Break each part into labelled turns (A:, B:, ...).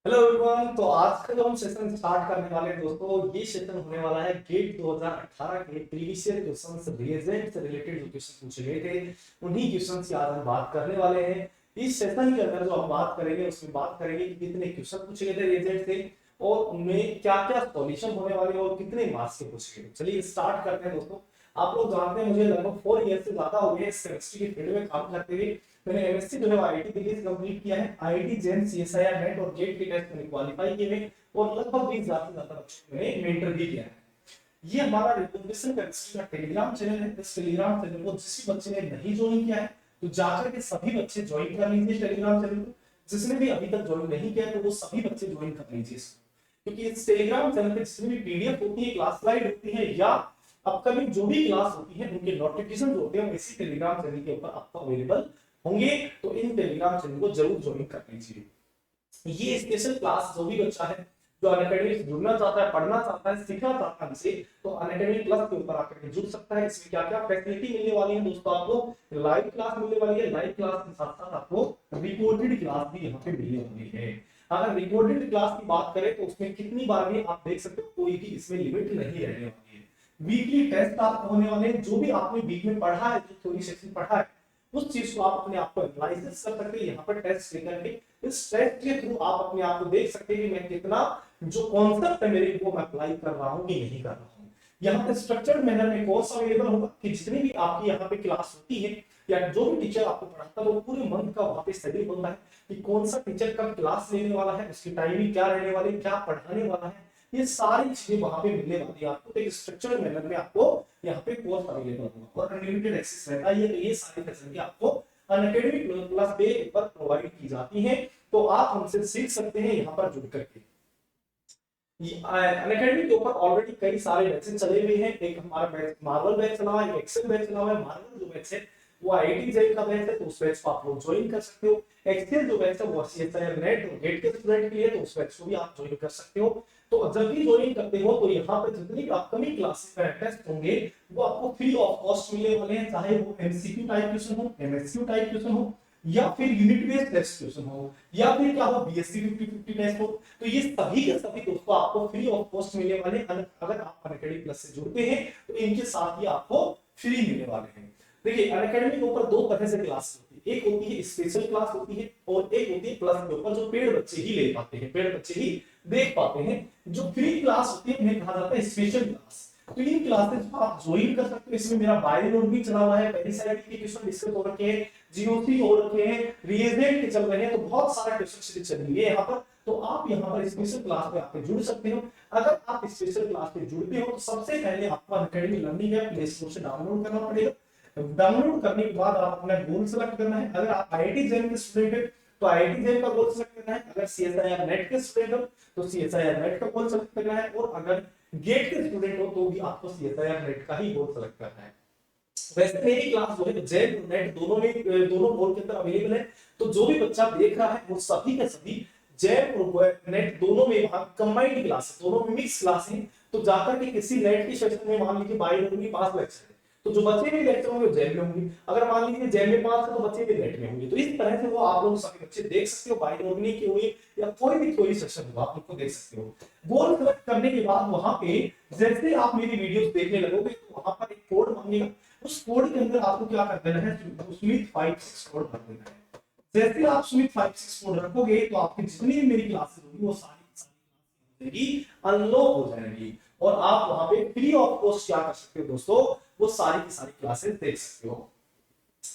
A: Hello everyone. तो आज का जो हम सेशन स्टार्ट करने वाले हैं दोस्तों, ये सेशन होने वाला है गेट 2018 के प्रीवियस ईयर क्वेश्चंस रिएजेंट से रिलेटेड जो क्वेश्चन पूछे गए थे उन्हीं क्वेश्चंस की आज हम बात करने वाले हैं। इस सेशन के अंदर जो हम बात करेंगे उसमें बात करेंगे कि कितने क्वेश्चन पूछे गए थे रिएजेंट से और उनमें क्या क्या सॉल्यूशन होने वाले हैं और कितने मार्क्स के पूछे गए। चलिए स्टार्ट करते हैं दोस्तों। आप लोग जानते हैं मुझे लगभग 4 ईयर से ज्यादा हो गए केमिस्ट्री के फील्ड में काम करते हुए। मैंने एमएससी जो है आईआईटी दिल्ली से कंप्लीट किया है। आईआईटी जेएम सीएसआईआर नेट और गेट के टेस्ट में क्वालिफाई किए हैं और लगभग 20,000 से ज्यादा बच्चों को मैंने मेंटर भी किया है। ये हमारा रिकॉग्निशन केमिस्ट्री का टेलीग्राम चैनल है। इस टेलीग्राम चैनल को जिस भी बच्चे ने नहीं ज्वाइन किया है तो जाकर के सभी बच्चे ज्वाइन कर लीजिए टेलीग्राम चैनल को। जिसने भी अभी तक ज्वाइन नहीं किया तो वो सभी बच्चे ज्वाइन कर लीजिए इसको, क्योंकि इस टेलीग्राम चैनल पे जितनी भी पीडीएफ होती है, क्लास स्लाइड होती है या अपकमिंग जो भी क्लास होती है उनके नोटिफिकेशन होते हैं इसी टेलीग्राम चैनल के ऊपर आपको अवेलेबल होंगे। तो इन टेलीग्राम चैनल को जरूर ज्वाइन कर लीजिए। ये स्पेशल क्लास जो भी बच्चा है जो अनअकैडमी से जुड़ना चाहता है, पढ़ना चाहता है, सीखना चाहता है हमसे, तो अनअकैडमी प्लस के ऊपर आकर के जुड़ सकता है। इसमें क्या क्या फैसिलिटी मिलने वाली है दोस्तों, आपको लाइव क्लास मिलने वाली है। लाइव क्लास के साथ साथ आपको रिकॉर्डेड क्लास भी यहाँ पे मिलने वाली है। अगर रिकॉर्डेड क्लास की बात करें तो उसमें कितनी बार भी आप देख सकते हो, कोई भी इसमें लिमिट नहीं रहने वाली है। वीकली टेस्ट आपको होने वाले हैं। जो भी आपने वीक में पढ़ा है, जो थ्योरी सेक्शन पढ़ा है, उस चीज को आप अपने आप को एनालिसिस कर सकते हैं। यहाँ पर टेस्ट लेकर के इस टेस्ट के थ्रू आप अपने आप को देख सकते हैं कि मैं कितना जो कॉन्सेप्ट है मेरे को मैं अप्लाई कर रहा हूँ कि नहीं कर रहा हूँ। यहाँ पे स्ट्रक्चर्ड मैनर में कोर्स अवेलेबल होगा कि जितनी भी आपकी यहाँ पे क्लास होती है या जो भी टीचर आपको पढ़ाता है वो पूरे मंथ का वहां पे शेड्यूल होता है कि कौन सा टीचर कब क्लास लेने वाला है, उसकी टाइमिंग क्या रहने वाली है, क्या पढ़ाने वाला है, ये सारी चीजें वहां पे मिलने वाली है आपको। तो एक स्ट्रक्चर्ड मैनर में आपको यहाँ पे कोर्स अवेलेबल होगा और अनलिमिटेड एक्सेस रहता है। ये सारी फैसिलिटी आपको अनअकैडमी प्लस पे पर प्रोवाइड की जाती है। तो आप हमसे सीख सकते हैं यहाँ पर जुड़ करके। अनअकैडमी के ऊपर ऑलरेडी कई सारे बैचेस चले हुए हैं। एक हमारा बैच मार्वल बैच चला हुआ है, एक एक्सेल बैच चला हुआ है। मार्वल जो बैच है वो आईआईटी जेई का बैच है, तो उस बैच को आप लोग ज्वाइन कर सकते हो। एक्सेल जो बैच है वो सीएसआईआर नेट और गेट के स्टूडेंट के लिए, तो उस बैच को भी आप ज्वाइन कर सकते हो। तो जब भी ज्वाइन करते हो तो यहाँ पे जितनी भी अपकमिंग क्लासेस में टेस्ट होंगे वो आपको फ्री ऑफ कॉस्ट मिलने वाले हैं, चाहे वो एमसीक्यू टाइप क्वेश्चन हो, एमएसक्यू टाइप क्वेश्चन हो, या फिर यूनिट बेस्ड टेस्ट क्वेश्चन हो, या फिर क्या हो बीएससी 50-50 टेस्ट हो। तो ये सभी के सभी दोस्तों आपको फ्री ऑफ कॉस्ट मिलने वाले हैं। अगर आप अनअकैडमी प्लस से जुड़ते हैं तो इनके साथ ही आपको फ्री मिलने वाले हैं। देखिए अनअकैडमी के ऊपर दो तरह से क्लास होती है, एक होती है स्पेशल क्लास होती है और एक होती है प्लस के ऊपर जो पेड बच्चे ही ले पाते हैं, पेड बच्चे ही देख पाते हैं। जो फ्री क्लास होती है उन्हें कहा जाता है स्पेशल क्लास। तो इन क्लासेस को आप ज्वाइन कर सकते हो। इसमें मेरा बायो नोट भी चला हुआ है, पेरिसाइट के क्वेश्चन डिस्कस हो रखे हैं, जीओसी हो रखे हैं, रिएजेंट के चल रहे हैं, तो बहुत सारा क्वेश्चन सीरीज चल रही है यहाँ पर। तो आप यहाँ पर स्पेशल क्लास में आके जुड़ सकते हो। अगर आप स्पेशल क्लास में जुड़ते हो तो सबसे पहले आपको Unacademy learning app play store से डाउनलोड करना पड़ेगा। डाउनलोड करने के बाद आप अपना गोल सेलेक्ट करना है। अगर आप आईआईटी जेईई के स्टूडेंट हैं तो आईआईटी जेईई का गोल सेलेक्ट करना है। अगर सीएसआईआर नेट के स्टूडेंट हो तो सीएसआईआर नेट का गोल सेलेक्ट करना है, और अगर गेट के स्टूडेंट हो तो भी आपको सीएसआईआर नेट का ही गोल सेलेक्ट करना है। वैसे मेरी क्लास जो है जेईई नेट दोनों में दोनों गोल के अंदर अवेलेबल है। तो जो भी बच्चा देख रहा है वो सभी के सभी जेईई और नेट दोनों में वहां कंबाइंड क्लास है, दोनों में मिक्स क्लास है। तो जाकर के किसी नेट की सेशन में मान लीजिए बायो में 5 लेक्चर है तो जो बच्चे भी लेक्चर होंगे जेईई में होंगे। अगर मान लीजिए जेईई में 5 है तो बच्चे भी नेट में होंगे। तो इस तरह से वो आप लोग सभी बच्चे देख सकते हो, बायोलॉजी की हुई या कोई भी थ्योरी सेशन हो आप लोग को देख सकते हो। गोल सेलेक्ट करने के बाद वहां पे जैसे आप मेरी वीडियोस देखने लगोगे तो वहां पर एक कोड मांगेगा। उस कोड के अंदर आपको क्या कर देना है, सुमित 56 कोड भर देना है। जैसे आप सुमित 56 कोड रखोगे तो आपकी जितनी भी मेरी क्लासेस होगी वो सारी अनलॉक हो जाएंगी और आप वहां पे फ्री ऑफ कॉस्ट क्या कर सकते हो दोस्तों, वो सारी की सारी क्लासेस देख सकते हो।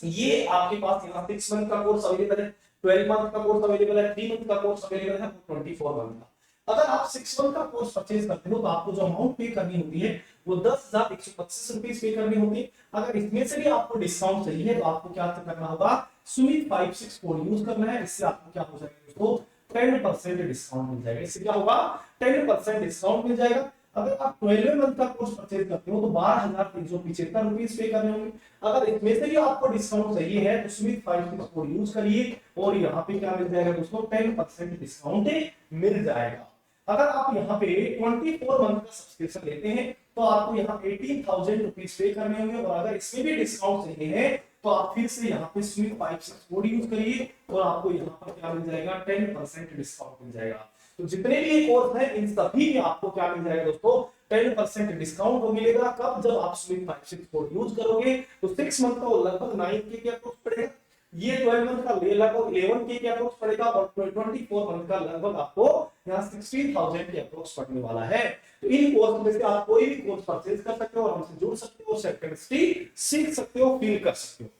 A: ये आपके पास यहाँ 6 मंथ का कोर्स अवेलेबल है, 12 मंथ का कोर्स अवेलेबल है, 3 मंथ का कोर्स अवेलेबल है, 24 मंथ का। अगर आप 6 मंथ का कोर्स परचेज करते हो तो आपको जो अमाउंट पे करनी होती है वो 10,125 रुपीज पे करनी होती है। अगर इसमें से भी आपको डिस्काउंट चाहिए तो आपको क्या करना होगा, सुमित 56 कोड यूज करना है। इससे आपको क्या हो जाएगा दोस्तों, 10% डिस्काउंट मिल जाएगा। इससे क्या होगा, 10% डिस्काउंट मिल जाएगा। अगर आप 12 मंथ का कोर्स परचेज करते हो तो 12,375 रुपीज पे करने होंगे। अगर इसमें से भी आपको डिस्काउंट चाहिए है तो सुमित 56 कोड यूज करिए और यहाँ पे क्या मिल जाएगा दोस्तों, 10% डिस्काउंट मिल जाएगा। अगर आप यहाँ पे 24 मंथ का सब्सक्रिप्शन लेते हैं तो आपको यहाँ 18,000 रुपीज पे करने होंगे। और अगर इसमें भी डिस्काउंट चाहिए है तो आप फिर से यहाँ पे स्मिथ 5-6 कोड यूज करिए और आपको यहाँ पर क्या मिल जाएगा 10% डिस्काउंट मिल जाएगा। तो जितने भी ये कोर्स है इन सभी में आपको क्या मिल जाएगा दोस्तों 10% डिस्काउंट को मिलेगा। कब? जब आप स्मिथ 5-6 कोड यूज करोगे। तो 6 मंथ का वो लगभग 9K के अप्रोक्स पड़ेगा, ये 12 मंथ का लगभग 11K के अप्रोक्स पड़ेगा और 24 मंथ का लगभग आपको यहाँ 16,000 के अप्रोक्स पड़ने वाला है। तो इन कोर्स में से आप कोई भी कोर्स परचेज कर सकते हो और हमसे जुड़ सकते हो, सेल्फ केमिस्ट्री सीख सकते हो, फील कर सकते हो।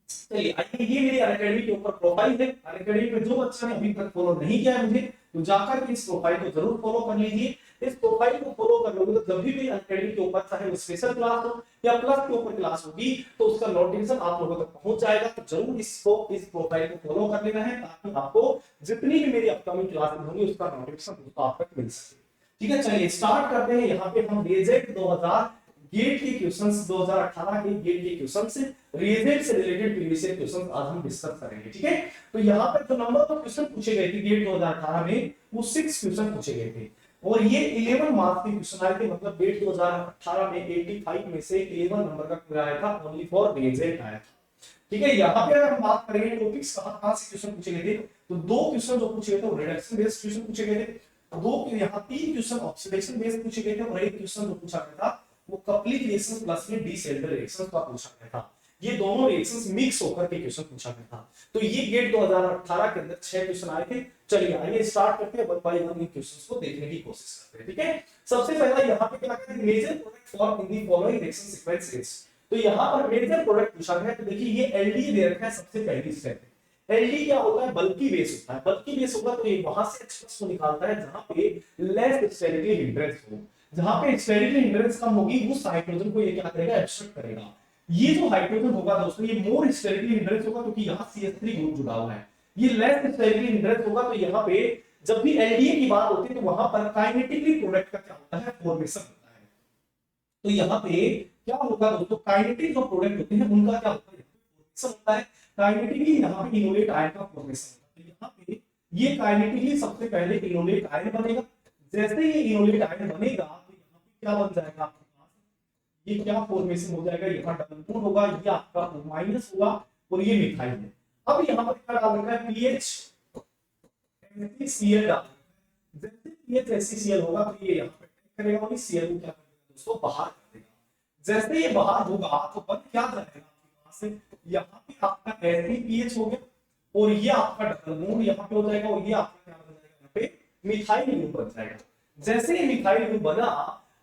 A: चलिए आइए, ये मेरी अनअकैडमी के ऊपर प्रोफाइल है। अनअकैडमी पे जो बच्चा ने अभी तक फॉलो नहीं किया है मुझे, तो जाकर के इस प्रोफाइल को जरूर फॉलो कर लीजिए। इस प्रोफाइल को फॉलो कर लोगे तो जब भी मेरी अनअकैडमी के ऊपर चाहे वो स्पेशल क्लास हो या प्लस के ऊपर क्लास होगी तो उसका नोटिफिकेशन आप लोगों तक पहुंच जाएगा। तो जरूर इस प्रोफाइल को फॉलो कर लेना है ताकि आपको जितनी भी मेरी अपकमिंग क्लासेस होंगी उसका नोटिफिकेशन आप तक मिल सके। ठीक है, चलिए स्टार्ट करते हैं। यहाँ पे हम रिजल्ट 2000 गेट के क्वेश्चंस 2018 के गेट के क्वेश्चन से रिजल्ट से रिलेटेड प्रीवियस ईयर क्वेश्चन आज हम डिस्कस करेंगे। ठीक है, तो यहाँ पर जो नंबर ऑफ क्वेश्चन पूछे गए थे गेट 2018 में वो 6 क्वेश्चन पूछे गए थे और ये 11 मार्क्स के क्वेश्चन आए थे। मतलब गेट 2018 में 85 में से 11 नंबर का पूरा आया था, ओनली फॉर रिजल्ट आया था। ठीक है, यहाँ पे अगर हम बात करेंगे टॉपिक्स कहां से क्वेश्चन पूछे गए थे, तो 2 क्वेश्चन जो पूछे गए थे वो रिडक्शन बेस्ड क्वेश्चन पूछे गए थे, यहाँ 3 क्वेश्चन ऑक्सीडेशन बेस्ड पूछे गए थे और एक क्वेश्चन जो पूछा गया था वो कपलिंग रिएक्शंस प्लस में डीसेल्टर रिएक्शंस का पूछा गया था। ये दोनों रिएक्शंस मिक्स होकर के क्वेश्चन पूछा गया था। तो ये गेट 2018 के अंदर 6 क्वेश्चन आए थे। चलिए आइए स्टार्ट करते हैं, one by one in questions को देखने की कोशिश करते हैं। ठीक है, सबसे पहला यहाँ पे क्या कहते हैं major product for in the following reaction sequence is. तो यहाँ पर मेजर प्रोडक्ट पूछा गया है। तो देखिए ये एलडी दे रखा है, सबसे पहली स्टेप है। एलडी क्या होता है? बल्की बेस होता है। बल्की बेस होगा तो ये वहां से एक्सप्रेस को निकालता है जहां पे लेस स्टेरिकली हिंड्रेंस हो। जहां पे स्टेरिकली हिंड्रेंस कम होगी उस हाइड्रोजन को ये क्या करेगा? एब्स्ट्रैक्ट करेगा। ये जो हाइड्रोजन होगा दोस्तों ये मोर स्टेरिकली हिंड्रेंस होगा क्योंकि यहाँ CH3 ग्रुप जुड़ा हुआ है। ये लेस स्टेरिकली हिंड्रेंस होगा तो यहाँ पे जब भी एलडीए की बात होती है तो वहां पर काइनेटिकली प्रोडक्ट का क्या होता है? फॉर्मेशन होता है। तो यहाँ पे क्या होगा दोस्तों? काइनेटिक जो प्रोडक्ट होते हैं उनका क्या होता है? फॉर्मेशन होता है। काइनेटिकली यहाँ पे इनोलेट आयन का फॉर्मेशन होता है। यहाँ पे ये काइनेटिकली सबसे पहले इनोलेट आयन बनेगा। जैसे ये इनोलेट आयन बनेगा तो यहाँ पे क्या बन जाएगा आपके पास? ये क्या फॉर्मेशन हो जाएगा? यहाँ डबल बॉन्ड होगा, ये आपका माइनस होगा और ये मिथाइल है। अब यहाँ पर क्या डाल रखा है? पीएच NaCl डाल। जैसे पीएच NaCl होगा तो ये यहाँ पे करेगा और इस Cl को क्या करेगा दोस्तों? बाहर कर देगा। जैसे ये बाहर होगा तो बन क्या जाएगा आपके पास से? यहाँ पे आपका NaPH हो गया और ये आपका डबल बॉन्ड यहाँ पे हो जाएगा और ये आपका क्या बन जाएगा? यहाँ पे मिथाइल ग्रुप बन जाएगा। जैसे ये मिथाइल ग्रुप बना,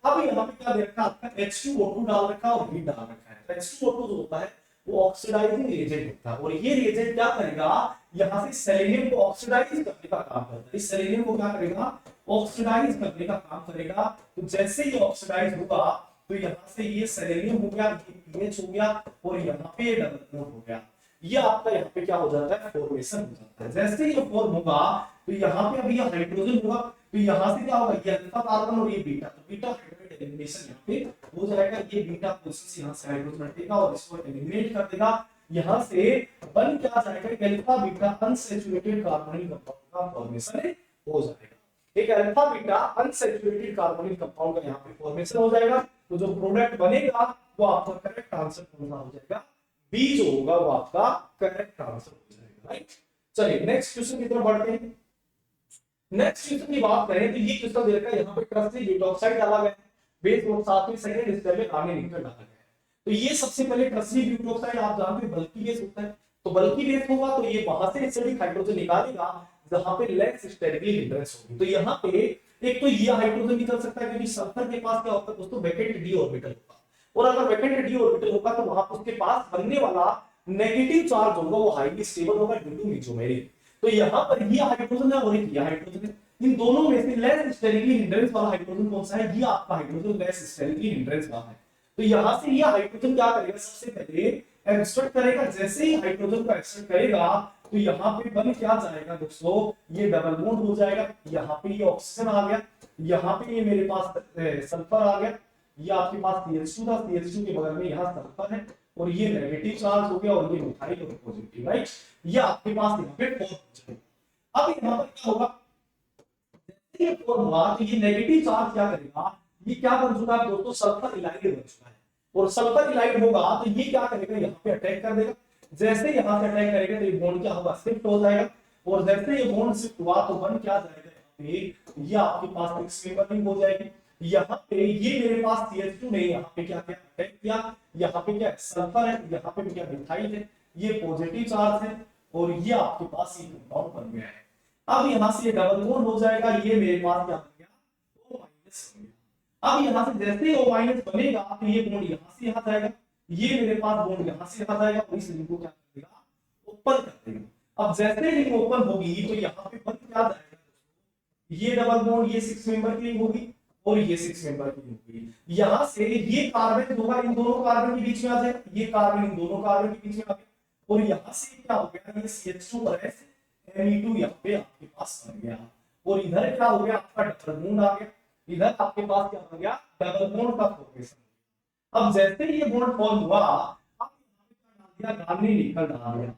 A: अब यहाँ पे क्या दे रखा है? आपका H2O2 डाल रखा है और हीट डाल रखा है। H2O2 जो होता है वो ऑक्सीडाइजिंग रिएजेंट होता है और ये रिएजेंट क्या करेगा? यहाँ से सेलेनियम को ऑक्सीडाइज करने का काम करता है। इस सेलेनियम को क्या करेगा? ऑक्सीडाइज करने का काम करेगा। तो जैसे ये ऑक्सीडाइज होगा तो यहाँ से ये सेलेनियम हो गया, ये पीएच हो गया और यहाँ पे ये डबल बॉन्ड हो गया। ये आपका यहाँ पे क्या हो जाता है? फॉर्मेशन हो जाता है। जैसे ये फॉर्म होगा तो यहाँ पे अभी ये हाइड्रोजन होगा तो यहाँ से क्या होगा? ये अल्फा कार्बन और ये बीटा, तो बीटा हाइड्रोजन एलिमिनेशन यहाँ पे हो जाएगा। ये बीटा पोजीशन यहाँ से हाइड्रोजन हटेगा और इसको एलिमिनेट कर देगा। यहाँ से बन क्या जाएगा? Alpha beta unsaturated carbonyl compound का फॉर्मेशन हो जाएगा। एक alpha beta unsaturated carbonyl compound का यहाँ पे फॉर्मेशन हो जाएगा। तो जो प्रोडक्ट बनेगा वो आपका करेक्ट आंसर कौन सा हो जाएगा? बी जो होगा वो आपका करेक्ट आंसर हो जाएगा। राइट, चलिए नेक्स्ट क्वेश्चन की तरफ बढ़ते हैं। नेक्स्ट क्वेश्चन की बात करें तो ये क्वेश्चन दे रखा है यहाँ पे ट्रस्टी ब्यूटॉक्साइड डाला गया है, बेस और साथ में सेकंड स्टेप में कार्बन निकल डाला गया है। तो ये सबसे पहले ट्रस्टी ब्यूटॉक्साइड आप जानते हैं बल्की बेस होता है। तो बल्की बेस होगा तो ये वहां से एसिडिक हाइड्रोजन निकालेगा जहां पे लेस स्टेरिकली हिंड्रेंस होगी। तो यहाँ पे एक तो ये हाइड्रोजन निकल सकता है क्योंकि सल्फर के पास क्या होता है दोस्तों? वैकेंट डी ऑर्बिटल होगा और अगर वैकेंट डी ऑर्बिटल होगा तो वहां पर उसके पास बनने वाला नेगेटिव चार्ज होगा वो हाईली स्टेबल होगा ड्यू टू मेसोमेरिक। तो यहाँ पर ये हाइड्रोजन है और ये हाइड्रोजन है। इन दोनों में से लेस स्टेरिकली हिंड्रेंस वाला हाइड्रोजन कौन सा है? ये आपका हाइड्रोजन लेस स्टेरिकली हिंड्रेंस वाला है। तो यहाँ से ये हाइड्रोजन क्या करेगा? सबसे पहले एक्सट्रैक्ट करेगा। जैसे ही हाइड्रोजन को एक्सट्रैक्ट करेगा तो यहाँ पे बन क्या जाएगा दोस्तों? ये डबल बॉन्ड हो जाएगा। यहाँ पे ये ऑक्सीजन आ गया, यहाँ पे ये मेरे पास सल्फर आ गया, ये आपके पास CH2 था, CH2 के बगल में यहाँ सल्फर है और ये नेगेटिव चार्ज हो गया और ये मिथाइल और पॉजिटिव। राइट, ये आपके पास यहाँ पे फॉर्म हो जाएगा। अब यहाँ पर क्या होगा? जैसे ये फॉर्म हुआ तो ये नेगेटिव चार्ज क्या करेगा? ये क्या बन चुका है दोस्तों? सल्फर इलाइड बन चुका है। और सल्फर इलाइड होगा तो ये क्या करेगा, यहाँ पे अटैक कर देगा। जैसे यहाँ से अटैक करेगा तो ये बॉन्ड क्या होगा, शिफ्ट हो जाएगा। और जैसे ये बॉन्ड शिफ्ट हुआ तो बन क्या जाएगा, यहाँ पे ये आपके पास सिक्स मेंबर रिंग हो जाएगी। यहाँ पे ये मेरे पास CH2 नहीं, यहाँ पे क्या क्या अटैक किया, यहाँ पे क्या सल्फर है, यहाँ पे क्या मिथाइल है, ये पॉजिटिव चार्ज है और ये आपके पास ये कंपाउंड बन गया है। अब यहाँ से ये डबल बॉन्ड हो जाएगा, ये मेरे पास क्या बन गया, O- बन गया। अब यहाँ से जैसे O- बनेगा तो ये बॉन्ड यहाँ से यहाँ जाएगा, ये मेरे पास बॉन्ड यहाँ से यहाँ जाएगा और इस रिंग को क्या कर देगा, ओपन कर देगा। अब जैसे रिंग ओपन होगी तो यहाँ पे बन क्या जाएगा, ये डबल बॉन्ड ये 6 मेंबर की रिंग होगी और ये 6 मेंबर की रिंग होगी। यहाँ से ये कार्बन होगा इन दोनों कार्बन के बीच में आ जाएगा, ये कार्बन इन दोनों कार्बन के बीच में आ गया और यहाँ से क्या हो गया, ये CH2 पर Me2 यहाँ पे आपके पास बन गया और इधर क्या हो गया, आपका डबल बॉन्ड आ गया। इधर आपके पास क्या हो गया, डबल बॉन्ड का फॉर्मेशन। अब जैसे ये बॉन्ड फॉर्म हुआ, अब यहाँ पे क्या डाल दिया, रानी निकल डाल दिया।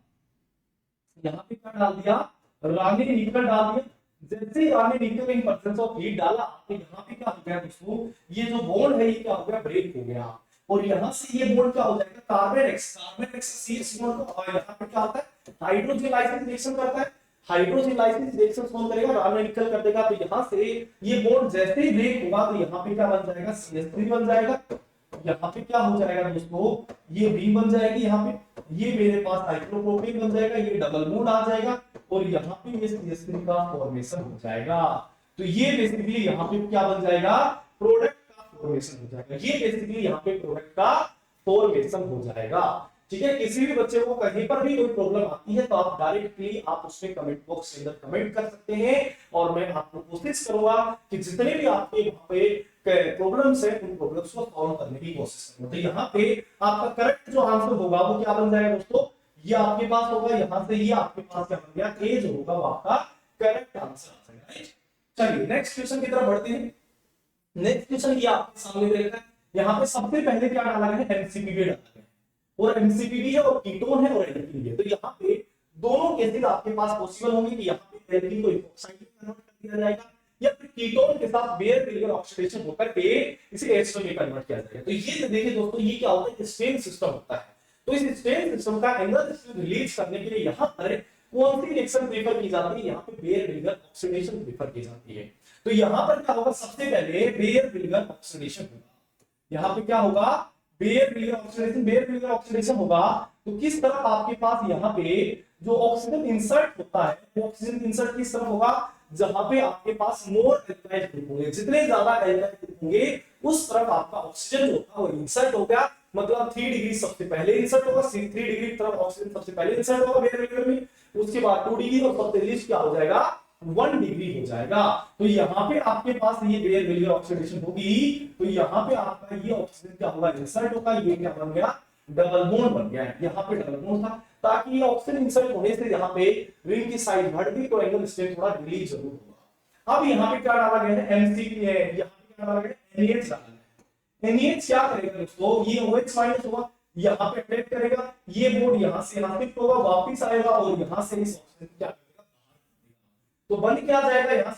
A: यहाँ पे क्या डाल दिया, रानी निकल डाल दिया। जैसे ही रानी निकल इन प्रेजेंस ऑफ हीट डाला तो यहाँ पे क्या हो गया दोस्तों, ये जो बॉन्ड है ये क्या हो गया, ब्रेक हो गया और यहाँ से ये बॉन्ड क्या हो जाएगा, कार्बन एक्स CH बॉन्ड को, और यहाँ पे क्या होता है, हाइड्रोजन लाइसिस रिएक्शन करता है। हाइड्रोजन लाइसिस रिएक्शन कौन करेगा, रानी निकल कर देगा। तो यहाँ से ये बॉन्ड जैसे ही ब्रेक होगा तो यहाँ पे क्या बन जाएगा, CH3 बन जाएगा। यहाँ पे क्या हो जाएगा दोस्तों, ये ring बन जाएगी, यहाँ पे ये मेरे पास हाइड्रोप्रोपेन बन जाएगा, ये डबल बॉन्ड आ जाएगा और यहाँ पे ये CH3 का फॉर्मेशन हो जाएगा। तो ये बेसिकली यहाँ पे क्या बन जाएगा, प्रोडक्ट का फॉर्मेशन हो जाएगा। ये बेसिकली यहाँ पे प्रोडक्ट का फॉर्मेशन हो जाएगा। ठीक है, किसी भी बच्चे को कहीं पर भी कोई प्रॉब्लम आती है तो आप डायरेक्टली आप उसमें कमेंट बॉक्स के अंदर कमेंट कर सकते हैं और मैं आपको कोशिश करूंगा कि जितने भी आपके वहां पे प्रॉब्लम्स है उन प्रॉब्लम्स को सॉल्व करने की कोशिश करूंगा। तो यहाँ पे आपका करेक्ट जो आंसर होगा वो क्या बन जाएगा दोस्तों, ये आपके पास होगा, यहाँ से ये आपके पास क्या बन गया, ए जो होगा वो आपका करेक्ट आंसर आ जाएगा। राइट, चलिए नेक्स्ट क्वेश्चन की तरफ बढ़ते हैं। नेक्स्ट क्वेश्चन ये आपके सामने दे रखा है। यहाँ पे सबसे पहले क्या डाला गया है, एमसीपीवी डाला गया और एमसीपीवी है और कीटोन है और एल्कीन है। तो यहाँ पे दोनों केसेस आपके पास पॉसिबल होंगे कि यहाँ पे एल्कीन को इथोक्साइड में कन्वर्ट कर दिया जाएगा या फिर कीटोन के साथ बेयर-विलिगर ऑक्सीडेशन होकर के इसे एस्टर में कन्वर्ट किया जाएगा। तो ये देखिए दोस्तों, ये क्या होता है, स्टेन सिस्टम होता है। तो इस स्टेन सिस्टम का एनर्जी रिलीज करने के लिए यहाँ पर कौन सी रिएक्शन प्रेफर की जाती है, यहाँ पे बेयर-विलिगर ऑक्सीडेशन प्रेफर की जाती है। तो यहाँ पर क्या होगा, सबसे पहले बेयर-विलिगर ऑक्सीडेशन होगा। यहाँ पे क्या होगा, बेयर-विलिगर ऑक्सीडेशन। बेयर-विलिगर ऑक्सीडेशन होगा तो किस तरफ आपके पास यहाँ पे जो ऑक्सीजन इंसर्ट होता है, वो ऑक्सीजन इंसर्ट किस तरफ होगा, जहां पे आपके पास मोर एल्काइल ग्रुप होंगे। जितने ज्यादा एल्काइल ग्रुप होंगे उस तरफ आपका ऑक्सीजन जो होगा वो इंसर्ट हो गया। मतलब 3 डिग्री सबसे पहले इंसर्ट होगा, 3 डिग्री की तरफ ऑक्सीजन सबसे पहले इंसर्ट होगा बेयर-विलिगर में, उसके बाद 2 डिग्री और सबसे लीस्ट क्या हो जाएगा, 1 डिग्री हो जाएगा। तो यहाँ पे आपके पास ये बेयर-विलिगर ऑक्सीडेशन होगी तो यहाँ पे आपका ये ऑक्सीजन क्या होगा, इंसर्ट होगा। ये क्या बन गया, डबल बॉन्ड बन गया है। यहाँ पे डबल बॉन्ड था ताकि ये ऑक्सीजन इंसर्ट होने से यहाँ पे रिंग की साइड बढ़ गई तो एंगल स्ट्रेंथ थोड़ा रिलीज जरूर होगा। अब यहाँ पे क्या डाला गया है, एमसीपी है, यहाँ पे क्या डाला गया है, NaH डाला गया है। NaH क्या करेगा दोस्तों, ये OH माइनस होगा, यहाँ पे अटैक करेगा, ये बॉन्ड यहाँ से यहाँ शिफ्ट होगा, वापस आएगा और यहाँ से इस ऑक्सीजन क्या करेगा, तो बन क्या जाएगा, यहाँ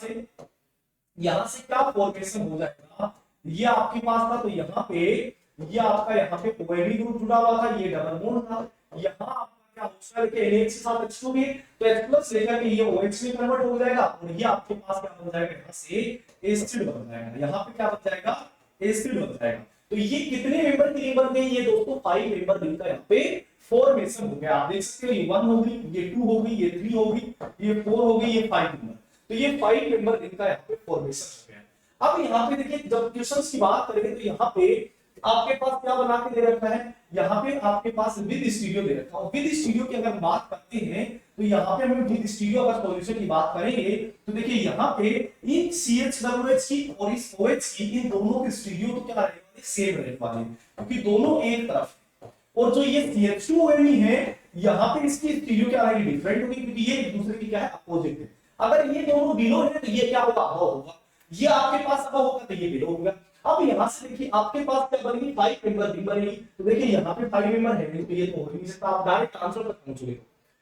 A: से क्या फॉर्मेशन हो जाएगा, ये आपके पास था तो यहाँ पे ये आपका यहाँ पे OH ग्रुप जुड़ा हुआ था, ये डबल बॉन्ड था। यहाँ आपका क्या होगा कि NaH के साथ H2 भी तो H+ लेकर के ये OH में कन्वर्ट हो जाएगा और ये आपके पास क्या बन जाएगा, यहाँ से एसिड बन जाएगा। यहाँ पे क्या बन जाएगा, एसिड बन जाएगा। तो ये कितने मेंबर की रिंग बन गई, ये दोस्तों 5 मेंबर रिंग का यहाँ पे फॉर्मेशन हो गया। आप देख सकते हो ये 1 होगी, ये 2 होगी, ये 3 होगी, ये 4 होगी, ये 5 मेंबर। तो ये 5 मेंबर रिंग का यहाँ पे फॉर्मेशन हो गया। अब यहाँ पे देखिए जब क्वेश्चंस की बात करेंगे तो यहाँ पे आपके पास क्या बना के दे रखा है, यहाँ पे आपके पास विद स्टीरियो दे रखा है। विद स्टीरियो की अगर बात करते हैं तो यहाँ पे हम विद स्टीरियो अगर सॉल्यूशन की बात करेंगे तो देखिए यहाँ पे इन CHWH की और इस OH की, इन दोनों के स्टीरियो तो क्या रहने वाले, सेम रहने वाले, क्योंकि दोनों एक तरफ है। और जो ये CH2ONe है यहाँ पे इसकी स्टीरियो क्या रहेगी, डिफरेंट होगी, क्योंकि ये एक दूसरे की क्या है, अपोजिट है। अगर ये दोनों बिलो है तो ये क्या होगा, अबव होगा। ये आपके पास अबव होगा तो ये बिलो होगा। अब यहाँ से देखिए आपके पास क्या बनेगी, 5 मेंबर रिंग बनेगी। तो देखिए यहाँ पे 5 मेंबर है तो ये तो हो ही नहीं सकता, आप डायरेक्ट आंसर तक पहुंचोगे।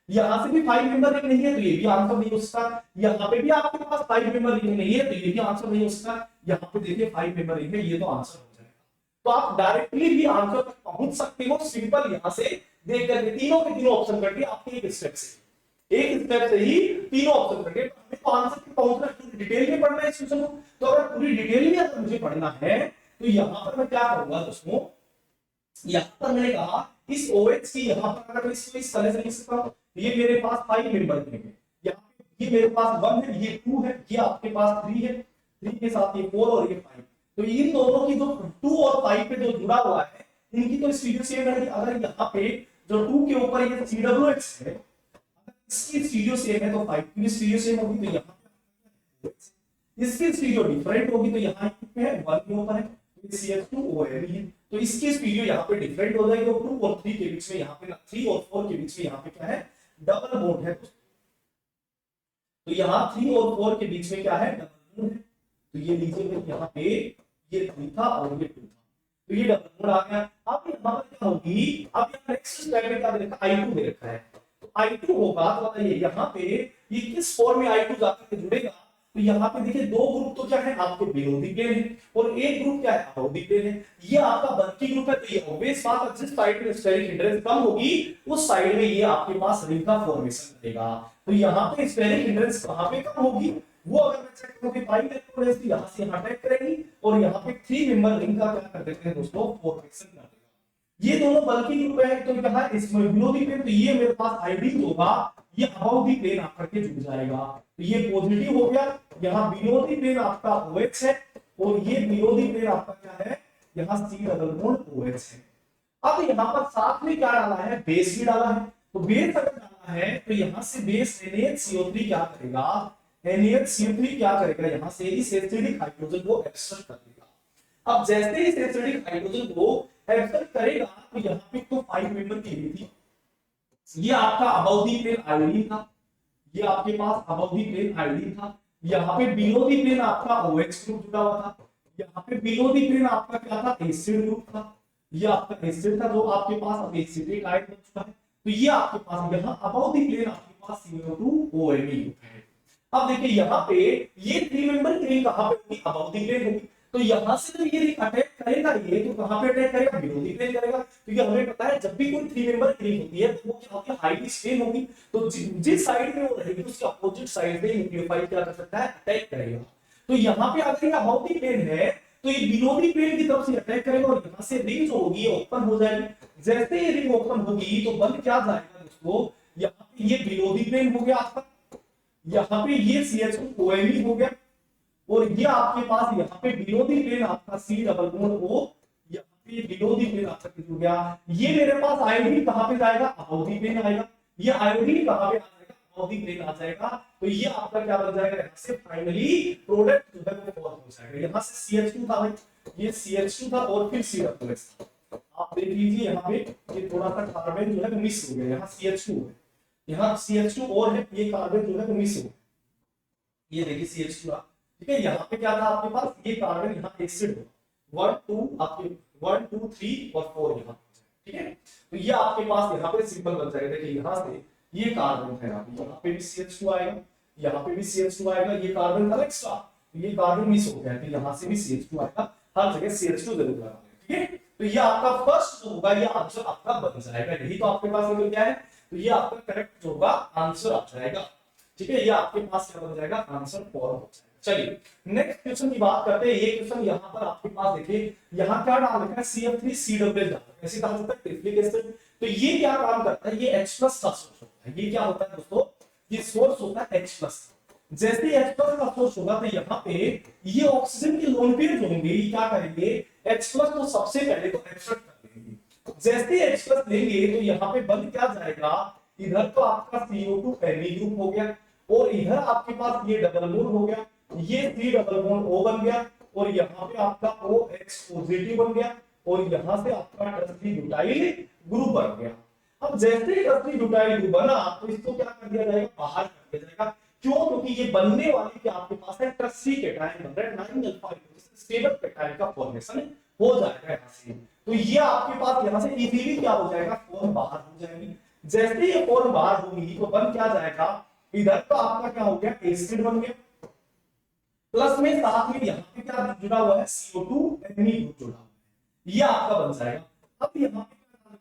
A: यहाँ से भी 5 मेंबर रिंग नहीं है तो ये भी आंसर नहीं हो सकता। यहाँ पे भी आपके पास 5 मेंबर रिंग नहीं है तो ये भी आंसर नहीं हो सकता। यहाँ पे देखिए 5 मेंबर रिंग है, ये तो आंसर हो जाएगा। तो आप डायरेक्टली भी आंसर तक पहुंच सकते हो सिंपल यहां से देख करके। तीनों के तीनों ऑप्शन करके आपके एक स्टेप से ही तीनों ऑप्शन करके हमें तो आंसर तक पहुंचना है। डिटेल में पढ़ना है इस क्वेश्चन को, तो अगर पूरी डिटेल में अगर मुझे पढ़ना है तो यहां पर मैं क्या करूंगा दोस्तों, यहां पर मैंने कहा इस OH की यहां पर अगर मैं इसको इस तरह से लिख सकता हूं, ये मेरे पास 5 मेंबर हैं, यहाँ पे ये मेरे पास 1 है, ये 2 है, ये आपके पास 3 है, 3 के साथ ये 4 और ये 5। तो इन दोनों की जो 2 और 5 पे जो जुड़ा हुआ है इनकी तो स्टीरियो सेम है। अगर यहाँ पे जो 2 के ऊपर ये CWH है, इसकी स्टीरियो सेम है तो 5 की स्टीरियो सेम होगी, तो यहाँ पे इसकी स्टीरियो डिफरेंट होगी, तो यहाँ पे है 1 के ऊपर है CH2O है, तो इसकी स्टीरियो यहाँ पे डिफरेंट हो जाएगी और 2 और 3 के बीच में यहाँ पे 3 और 4 के बीच में यहाँ पे क्या है, डबल बॉन्ड है। तो यहाँ 3 और 4 के बीच में क्या है, डबल बॉन्ड है। तो ये लीजिए यहाँ पे ये 3 था और ये 2 था, तो ये डबल बॉन्ड आ गया। अब यहाँ पर क्या होगी, अब यहाँ नेक्स्ट स्टेप में क्या दे रखा है, I2 दे रखा है। तो I2 होगा तो बताइए यहाँ पे ये किस फॉर्म में I2 जाकर जुड़ेगा। तो यहाँ पे देखिए दो ग्रुप तो क्या है आपके विरोधी प्लेन है और एक ग्रुप क्या है अपोजिट प्लेन है। ये आपका बल्कि ग्रुप है, तो ये ऑब्वियस बात है जिस साइड में स्टेरिक हिंड्रेंस कम होगी उस साइड में ये आपके पास रिंग का फॉर्मेशन करेगा। तो यहाँ पे स्टेरिक हिंड्रेंस कहां पे कम होगी, वो अगर मैं चेक करूं कि 5 इलेक्ट्रॉन तो यहां से यहां अटैक करेगी और यहाँ पे 3 मेंबर रिंग का क्या कर देते हैं दोस्तों, फॉर्मेशन कर देगा। ये दोनों बल्कि ग्रुप है, तो क्या इसमें विरोधी प्लेन, तो ये मेरे पास आइडियल होगा, ये अपोजिट दी प्लेन आकर के जुड़ जाएगा। तो ये पॉजिटिव हो गया, यहाँ विरोधी प्लेन आपका OH है और ये विरोधी प्लेन आपका क्या है, यहाँ C डबल बॉन्ड OH है। अब यहाँ पर साथ में क्या डाला है, बेस भी डाला है। तो बेस अगर डाला है तो यहाँ से बेस NaHCO3 क्या करेगा, NaHCO3 क्या करेगा, यहाँ से इस एसिडिक हाइड्रोजन को एक्सट्रैक्ट कर देगा। अब जैसे इस एसिडिक हाइड्रोजन को एक्सट्रैक्ट करेगा तो यहाँ पे तो 5 मेंबर की थी, ये आपका अबोधी प्लेन आयोडीन था, ये आपके पास अबोधी प्लेन आयोडीन था। यहाँ पे बिलोधी प्लेन आपका OH ग्रुप जुड़ा हुआ था, यहाँ पे बिलोधी प्लेन आपका क्या था, एसिड ग्रुप था, ये आपका एसिड था जो आपके पास अब एसिडिक आयन बन चुका है। तो ये आपके पास यहाँ अबोधी प्लेन आपके पास CO2OMe ग्रुप है। अब देखिए यहाँ पे ये 3 मेंबर की रिंग कहां पे होगी, अबोधी प्लेन होगी। तो यहां से जब ये अटैक करेगा ये तो कहां पे अटैक करेगा, विरोधी प्लेन करेगा, क्योंकि हमें पता है जब भी कोई 3 मेंबर की रिंग होती है तो वो क्या होती है, हाईली स्ट्रेन होगी। तो जिस साइड में वो रहेगी उसके अपोजिट साइड पे न्यूक्लियोफाइल क्या कर सकता है, अटैक करेगा। तो यहाँ पे अगर ये अबोधी प्लेन है तो ये विरोधी प्लेन की तरफ से अटैक करेगा और यहाँ से रिंग जो होगी ओपन हो जाएगी। जैसे ये रिंग ओपन होगी तो बन क्या जाएगा दोस्तों, यहाँ पे ये विरोधी प्लेन हो गया आपका, यहाँ पे ये CH2OMe हो गया और ये आपके पास यहाँ पे विरोधी प्लेन आपका C डबल बॉन्ड O, यहाँ पे विरोधी प्लेन आपका जुड़ गया। ये मेरे पास आयोडीन कहां पे जाएगा, अबोधी प्लेन आएगा, ये आयोडीन कहां पे आ जाएगा, अबोधी प्लेन आ जाएगा। तो ये आपका क्या बन जाएगा, यहाँ से फाइनली प्रोडक्ट जो है वो फॉर्म हो जाएगा। यहाँ से CH2 था भाई, ये CH2 था और फिर CH2 था। आप देख लीजिए यहाँ पे ये थोड़ा सा कार्बन जो है मिस हो गया, यहाँ CH2 है, यहाँ CH2 और है, ये कार्बन जो है मिस हो गया, ये देखिए CH2 ठीक है। यहाँ पे क्या था आपके पास, ये कार्बन यहाँ एसिड हो 1 2 आपके 1 2 3 और 4 यहाँ ठीक है। तो ये आपके पास यहाँ पे सिंपल बन जाएगा। देखिए यहाँ से ये कार्बन है, यहाँ पे भी CH2 आएगा, यहाँ पे भी CH2 आएगा, ये कार्बन था एक्स्ट्रा, तो ये कार्बन मिस हो गया है, तो यहाँ से भी CH2 आएगा, हर जगह CH2 जरूर लगाना ठीक है। तो ये आपका फर्स्ट जो होगा ये आंसर आपका बन जाएगा, यही तो आपके पास निकल गया है। तो ये आपका करेक्ट जो होगा आंसर आ जाएगा ठीक है, ये आपके पास क्या बन जाएगा, आंसर 4 हो जाएगा। चलिए नेक्स्ट क्वेश्चन की बात करते हैं। ये क्वेश्चन यहाँ पर आपके पास देखिए, यहाँ क्या डाल रखा है, CF3CW डाल रखा है, ऐसे डाल सकता है ट्रिप्लिक एसिड। तो ये क्या काम करता है, ये H+ का सोर्स होता है। ये क्या होता है दोस्तों, ये सोर्स होता है H+। जैसे H+ का सोर्स होगा तो यहाँ पे ये ऑक्सीजन के लोन पेयर जो होंगे ये क्या करेंगे, H+ को सबसे पहले तो एक्सट्रैक्ट कर लेंगे। जैसे H+ लेंगे तो यहाँ पे बन क्या जाएगा, इधर तो आपका CO2Me ग्रुप हो गया और इधर आपके पास ये डबल बॉन्ड हो गया, ये C डबल बॉन्ड O बन गया और यहाँ पे आपका OH पॉजिटिव बन गया और यहाँ से आपका टर्सरी ब्यूटाइल ग्रुप बन गया। अब जैसे ही टर्सरी ब्यूटाइल ग्रुप बना तो इसको क्या कर दिया जाएगा, बाहर कर दिया जाएगा। क्यों, क्योंकि ये बनने वाली क्या आपके पास है, टर्सरी केटायन बन रहा है, 9 अल्फा स्टेबल केटायन का फॉर्मेशन हो जाएगा यहाँ से। तो ये आपके पास यहाँ से इजीली क्या हो जाएगा, फॉर्म बाहर हो जाएगी। जैसे ये फॉर्म बाहर होगी तो बन क्या जाएगा, इधर तो आपका क्या हो गया, एसिड बन गया, प्लस में साथ में यहाँ पे क्या जुड़ा हुआ है, CO2Me ग्रुप जुड़ा हुआ है। ये आपका बन जाएगा। अब यहाँ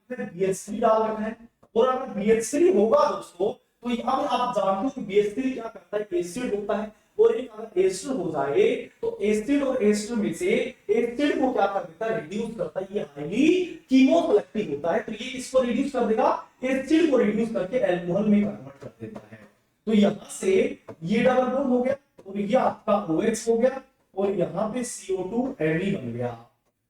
A: पे BH3 डाल रखा है, और अगर BH3 होगा दोस्तों तो अब आप जानते हो कि BH3 क्या करता है, एसिड होता है, और एक अगर एसिड हो जाए तो एसिड और एस्टर में से एसिड को क्या कर देता है, रिड्यूस करता है। ये हाईली कीमोसेलेक्टिव होता है, तो ये किसको रिड्यूस कर देगा, एसिड को रिड्यूस करके अल्कोहल में कन्वर्ट कर देता है। तो यहां से ये डबल बॉन्ड हो गया, और ये आपका OH हो गया, और यहाँ पे CO2 Ame बन गया।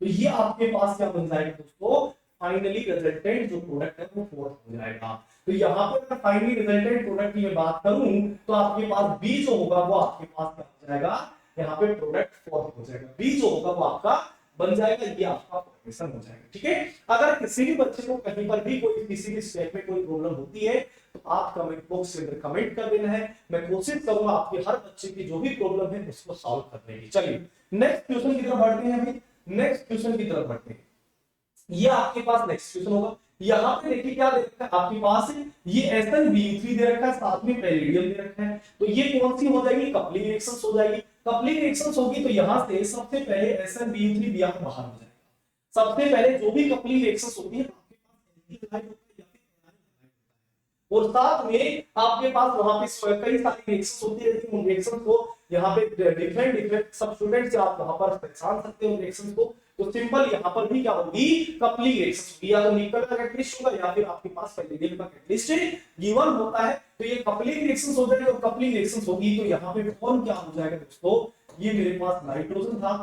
A: तो ये आपके पास क्या बन जाएगा दोस्तों, फाइनली रिजल्टेंट जो प्रोडक्ट है वो फोर्थ हो जाएगा। तो यहाँ पे अगर फाइनली रिजल्टेंट प्रोडक्ट की मैं बात करूं तो आपके पास बी जो होगा वो आपके पास क्या हो जाएगा, यहाँ पे प्रोडक्ट फोर्थ हो जाएगा। बी जो होगा वो आपका बन जाएगा, ये आपका फॉर्मेशन हो जाएगा। ठीक है, अगर किसी भी बच्चे को कहीं पर भी कोई किसी भी स्टेप में कोई प्रॉब्लम होती है तो आप कमेंट बॉक्स के अंदर कमेंट कर देना है, मैं कोशिश करूंगा आपके हर बच्चे की जो भी प्रॉब्लम है उसको सॉल्व करने की। चलिए नेक्स्ट क्वेश्चन की तरफ बढ़ते हैं। अभी नेक्स्ट क्वेश्चन की तरफ बढ़ते हैं। ये आपके पास नेक्स्ट क्वेश्चन होगा। यहाँ पे देखिए क्या दे रखा है आपके पास, ये SnBu3 दे रखा है, साथ में पैलेडियम दे रखा है। तो ये कौन सी हो जाएगी, कपलिंग रिएक्शंस हो जाएगी। कपलिंग रिएक्शंस होगी तो यहाँ से सबसे पहले SnBu3 बाहर हो जाएगा। सबसे पहले जो भी कपलिंग रिएक्शंस होती है आपके पास एल्कीन होता है या फिर, और साथ में आपके पास वहां पे कई सारी रिएक्शंस होती है, लेकिन उन रिएक्शंस को यहाँ पे डिफरेंट डिफरेंट सब स्टूडेंट से आप वहां पर पहचान सकते हो रिएक्शंस को। तो सिंपल यहाँ पर भी क्या होगी, कपलिंग रिएक्शन होगी, या तो निकल का कैटलिस्ट होगा या फिर आपके पास पैलेडियम का कैटलिस्ट गिवन होता है। तो ये कपलिंग रिएक्शंस हो जाएगी, और कपलिंग रिएक्शंस होगी तो यहाँ पे फॉर्म क्या हो जाएगा दोस्तों, ये मेरे पास नाइट्रोजन था,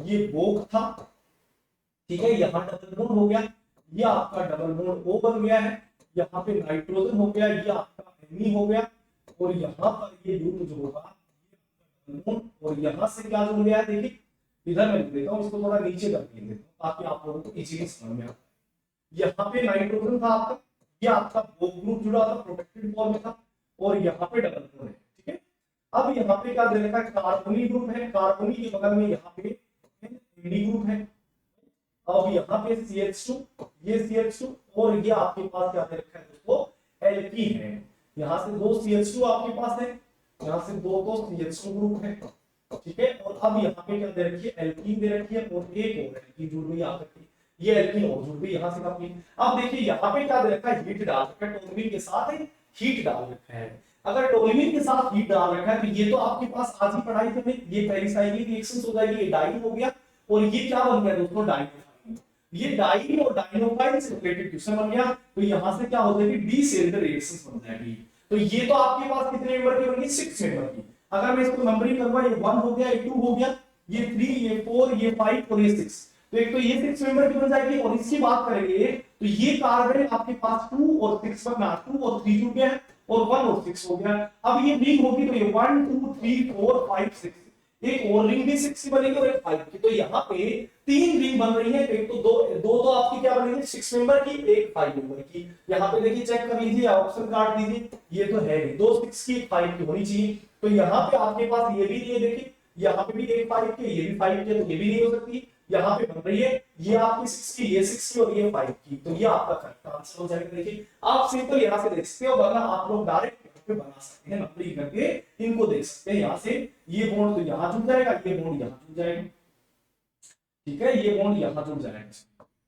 A: ये बोक था, ठीक है, यहाँ डबल बॉन्ड हो गया, ये आपका डबल बॉन्ड O बन गया है, यहाँ पे नाइट्रोजन हो गया, ये आपका Ame हो गया, और यहाँ पर ये युग्म जो होगा और यहाँ से क्या जुड़ गया है, देखिए इधर मैं लिख देता हूँ, इसको थोड़ा नीचे कर देता हूँ ताकि आप लोगों को इजीली समझ में आए। यहाँ पे नाइट्रोजन था आपका, ये आपका बोक ग्रुप जुड़ा था, प्रोटेक्टेड फॉर्म में था, और यहाँ पे डबल बॉन्ड है। ठीक है, अब यहाँ पे क्या दे रखा है, कार्बोनिल ग्रुप है, कार्बोनिल के बगल में यहाँ पे एडी ग्रुप है। अब यहाँ पे CH2, ये CH2, और ये आपके पास क्या दे रखा है दोस्तों, एल्कीन है। यहाँ से दो CH2 आपके पास है, यहाँ से दो CH2 ग्रुप है। ठीक है, और अब यहाँ पे क्या दे रखी है, एल्कीन दे रखी है, और एक और एल्कीन जुड़ गई आपकी, ये एल्कीन और जुड़ गई यहाँ से काफी। अब देखिए यहाँ पे क्या दे रखा है, हीट डाल रखा है, टोल्यूइन के साथ हीट डाल रखा है। अगर टोल्यूइन के साथ हीट डाल रखा है तो ये तो आपके पास आज ही पढ़ाई थी, ये पेरिसाइक्लिक रिएक्शंस हो जाएगी, ये डाइन हो गया, और ये क्या बन गया दोस्तों, डाइनोफाइन। ये डाइन और डाइनोफाइन से रिलेटेड क्वेश्चन बन गया, तो यहाँ से क्या हो जाएगी, डीसेल्टर रिएक्शंस बन जाएगी। तो ये तो आपके पास कितने मेंबर की होंगी, 6 मेंबर की। अगर मैं इसको नंबरिंग करूंगा, ये 1 हो गया, ये 2 हो गया, ये 3, ये 4, ये 5 और ये 6, तो एक तो ये 6 मेंबर की बन जाएगी। और इसकी बात करेंगे तो ये कार्बन आपके पास 2 और 6 बनना, 2 और 3 जुड़ गया है, और 1 और 6 हो गया। अब ये रिंग होगी तो ये 1 2 3 4 5 6, एक और रिंग भी 6 की बनेगी और एक 5 की। तो यहाँ पे 3 रिंग बन रही है, एक तो दो तो आपकी क्या बनेगी, 6 मेंबर की, एक 5 मेंबर की। यहाँ पे देखिए चेक कर लीजिए, ऑप्शन काट दीजिए, ये तो है नहीं, 2 6 की, 5 की होनी चाहिए। तो यहाँ पे आपके पास ये भी नहीं है, देखिए यहाँ पे भी एक 5 की, ये भी 5 की, तो ये भी नहीं हो सकती। यहाँ पे बन रही है ये आपकी 6 की, ये 6 की, और ये 5 की, तो ये आपका करेक्ट आंसर हो जाएगा। देखिए आप सिंपल यहाँ से देख सकते हो, वरना आप लोग डायरेक्ट पे बना सकते हैं, नंबरिंग करके इनको देख सकते हैं। यहाँ से ये बॉन्ड तो यहाँ जुड़ जाएगा, ये बॉन्ड यहाँ जुड़ जाएगा, ठीक है, ये बॉन्ड यहाँ जुड़ जाएगा,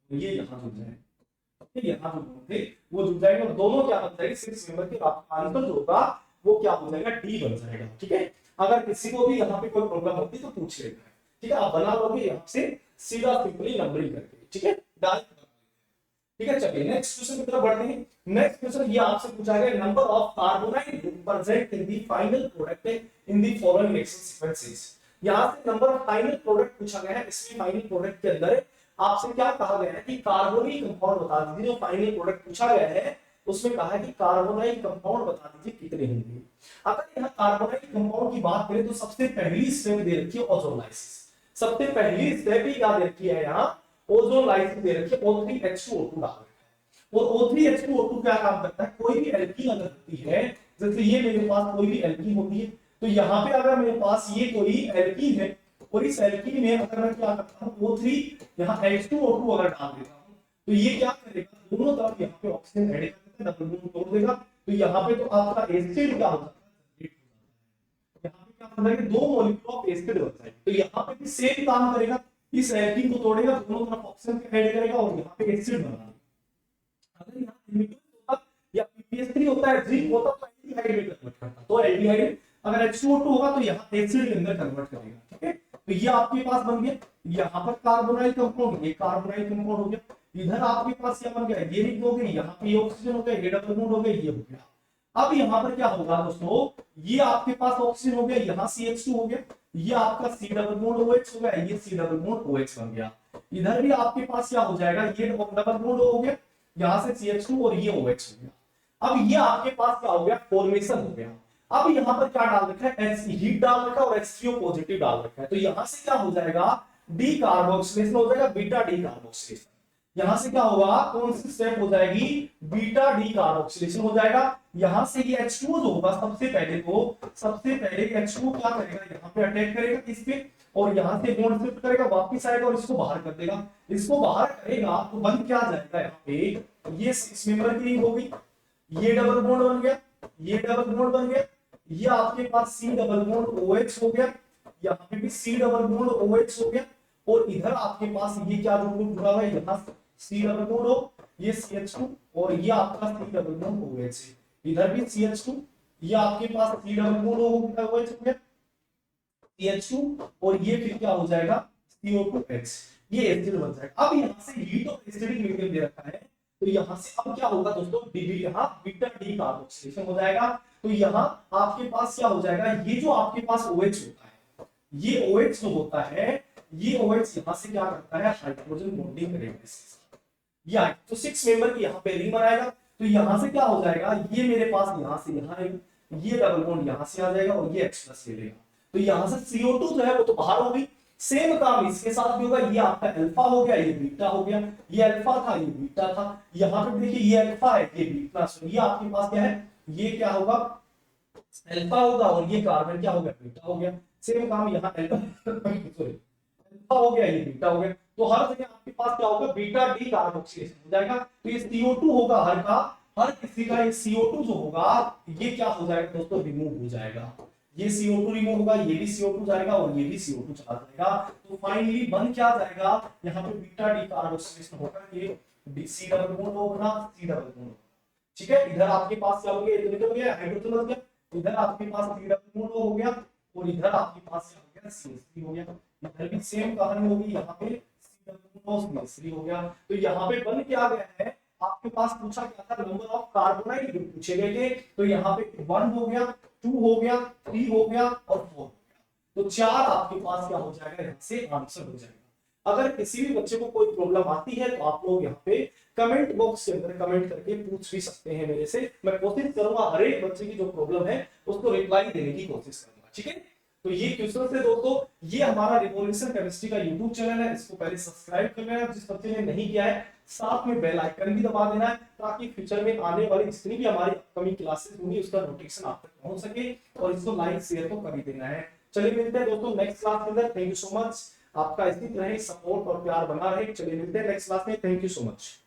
A: ये यहाँ जुड़ जाएगा, यहाँ जो बॉन्ड थे वो जुड़ जाएगा, और दोनों क्या बन जाएंगे, 6 मेंबर के। आपका आंसर जो होगा वो क्या हो जाएगा, डी बन जाएगा। ठीक है, अगर किसी को भी यहाँ पे कोई प्रॉब्लम होती तो पूछ लेना, ठीक है, आप बना लोगे यहाँ से सीधा सिंपली नंबरिंग करके। ठीक है, डायरेक्ट। ठीक है, चलिए नेक्स्ट क्वेश्चन की तरफ बढ़ते हैं। नेक्स्ट क्वेश्चन ये आपसे पूछा गया, number of carbonyl group present in the final product in the following reaction sequences. यहां से नंबर ऑफ फाइनल प्रोडक्ट पूछा गया है। इसमें फाइनल प्रोडक्ट के अंदर आपसे क्या कहा गया है कि कार्बोनिल कंपाउंड बता दीजिए। जो फाइनल प्रोडक्ट पूछा गया है उसमें कहा है कि कार्बोनाइल कंपाउंड बता दीजिए कितने होंगे। अगर यहाँ कार्बोनाइल कंपाउंड की बात करें तो सबसे पहली स्टेप दे रखी है ओजोनलाइसिस। सबसे पहली स्टेप ही क्या दे रखी है, यहाँ ओजोनलाइसिस दे रखी है, O3H2O2 डाल रखा है। और O3H2O2 क्या काम करता है, कोई भी एल्कीन अगर होती है, जैसे ये मेरे पास कोई भी एल्कीन होती है, तो यहाँ पे अगर मेरे पास ये कोई एल्कीन है और इस एल्कीन में अगर मैं क्या करता हूँ O3 यहाँ H2O2 अगर डाल देता हूँ तो ये क्या करेगा, दोनों तरफ यहाँ पे ऑक्सीजन ऐड कर देगा, डबल बॉन्ड तोड़ देगा। तो यहाँ पे तो आपका एसिड क्या होता है, यहाँ पे क्या बन जाएगा, 2 मॉलिक्यूल ऑफ एसिड बन जाएगा। तो यहाँ पे भी सेम काम करेगा, इस एल्कीन को तोड़ेगा, दोनों तरफ ऑक्सीजन का ऐड करेगा और यहाँ पे एसिड बना देगा। अगर यहाँ एल्कीन होता या PPS3 होता है, जिंक होता तो एल्डिहाइड में कन्वर्ट करता, तो एल्डिहाइड अगर H2O2 होगा तो यहाँ एसिड के अंदर कन्वर्ट करेगा। ठीक है, तो ये आपके पास बन गया, यहाँ पर कार्बोनाइल कंपाउंड, ये कार्बोनाइल कंपाउंड हो गया, इधर आपके पास क्या बन गया, ये रिंग हो गई, यहाँ पे ऑक्सीजन हो गया, ये डबल बॉन्ड हो गया, ये हो गया। अब यहाँ पर क्या होगा दोस्तों, ये आपके पास ऑक्सीजन हो गया, यहाँ CH2 हो गया, ये आपका C डबल बॉन्ड OH हो गया, ये C डबल बॉन्ड OH बन गया। इधर भी आपके पास क्या हो जाएगा, ये डबल बॉन्ड हो गया, यहाँ से CH2 और ये OH हो गया। अब ये आपके पास क्या हो गया, फॉर्मेशन हो गया। अब यहाँ पर क्या डाल रखा है, हीट डाल रखा है और H3O पॉजिटिव डाल रखा है, तो यहाँ से क्या हो जाएगा, डी कार्बोक्सिलेशन हो जाएगा, बीटा डी कार्बोक्सिलेशन। यहां से क्या होगा, कौन सी स्टेप हो जाएगी, बीटा डी कार्बोक्सिलेशन हो जाएगा। यहां से ये H2O जो होगा सबसे पहले H2O क्या करेगा, यहाँ पे अटैक करेगा इस पे, और यहाँ से बॉन्ड शिफ्ट करेगा, वापस आएगा और इसको बाहर कर देगा। इसको बाहर करेगा तो बन क्या जाएगा, यहाँ पे ये 6 मेंबर की रिंग होगी, ये डबल बॉन्ड बन गया, ये डबल बॉन्ड बन गया, ये आपके पास C डबल बॉन्ड OH हो गया, यहाँ पे भी C डबल बॉन्ड OH हो गया, और इधर आपके पास ये क्या जुड़ा हुआ है, यहाँ C डबल बॉन्ड हो, ये CH2 और ये आपका C डबल बॉन्ड OH, इधर भी CH2, ये आपके पास C डबल बॉन्ड OH हो गया, CH2, और ये फिर क्या हो जाएगा, CO2H, ये एसिड बन जाएगा। अब यहाँ से हीट और एसिडिक मीडियम दे रखा है, तो यहाँ से अब क्या होगा दोस्तों, यहाँ बीटा डी कार्बोक्सिलेशन हो जाएगा। तो यहाँ आपके पास क्या हो जाएगा, ये जो आपके पास OH होता है, ये OH जो होता है, ये OH यहाँ से क्या करता है, हाइड्रोजन बॉन्डिंग करेगा इसके साथ, या तो 6 मेंबर की यहाँ पे रिंग बनाएगा। तो यहाँ से क्या हो जाएगा, ये मेरे पास यहाँ से यहाँ ये डबल बॉन्ड यहाँ से आ जाएगा और ये H+ ले लेगा, तो यहाँ से CO2 जो है वो तो बाहर होगी। सेम काम इसके साथ भी होगा, ये आपका अल्फा हो गया, ये बीटा हो गया, ये अल्फा था, ये बीटा था, यहाँ पे देखिए ये अल्फा है, ये बीटा, ये आपके पास क्या है, ये क्या होगा, अल्फा होगा, और ये कार्बन क्या हो गया, बीटा हो गया। सेम काम यहाँ अल्फा हो गया, ये बीटा हो गया, तो हर जगह आपके पास क्या होगा, बीटा डी कार्बोक्सिलेशन हो जाएगा। तो ये CO2 होगा, हर किसी का ये CO2 जो होगा ये क्या हो जाएगा दोस्तों, रिमूव हो जाएगा, ये CO2 रिमूव होगा, ये भी CO2 जाएगा और ये भी CO2 चला जाएगा। तो फाइनली बन क्या जाएगा, यहाँ पे बीटा डी कार्बोक्सिलेशन होगा, ये C डबल बॉन्ड होगा, C डबल बॉन्ड, ठीक है। इधर आपके पास क्या हो गया, इधर निकल गया, हाइड्रोजन बच गया, इधर आपके पास C डबल बॉन्ड हो गया, और इधर आपके पास क्या हो गया, CH3 हो गया। इधर भी सेम कहानी होगी, यहाँ पे C डबल बॉन्ड CH3 हो गया। तो यहाँ पे बन क्या गया है, आपके पास पूछा क्या था, नंबर ऑफ कार्बोनाइल ग्रुप पूछे गए थे, तो यहाँ पे 1 हो गया, 2 हो गया, 3 हो गया और 4 हो गया। तो 4 आपके पास क्या हो जाएगा, यहाँ से आंसर हो जाएगा। अगर किसी भी बच्चे को कोई प्रॉब्लम आती है तो आप लोग यहाँ पे कमेंट बॉक्स के अंदर कमेंट करके पूछ भी सकते हैं मेरे से, मैं कोशिश करूंगा हर एक बच्चे की जो प्रॉब्लम है उसको रिप्लाई देने की कोशिश करूंगा, ठीक है। तो ये क्वेश्चन से दोस्तों, ये हमारा रिवॉल्यूशन केमिस्ट्री का यूट्यूब चैनल है, इसको पहले सब्सक्राइब कर लेना जिस बच्चे ने नहीं किया है, साथ में बेल आइकन भी दबा देना है, ताकि फ्यूचर में आने वाली जितनी भी हमारी अपकमिंग क्लासेस होंगी उसका नोटिफिकेशन आप तक पहुंच सके, और इसको लाइक शेयर तो कर ही देना है। चलिए मिलते हैं दोस्तों नेक्स्ट क्लास के अंदर, थैंक यू सो मच, आपका इसी तरह सपोर्ट और प्यार बना रहे। चलिए मिलते हैं नेक्स्ट क्लास में, थैंक यू सो मच।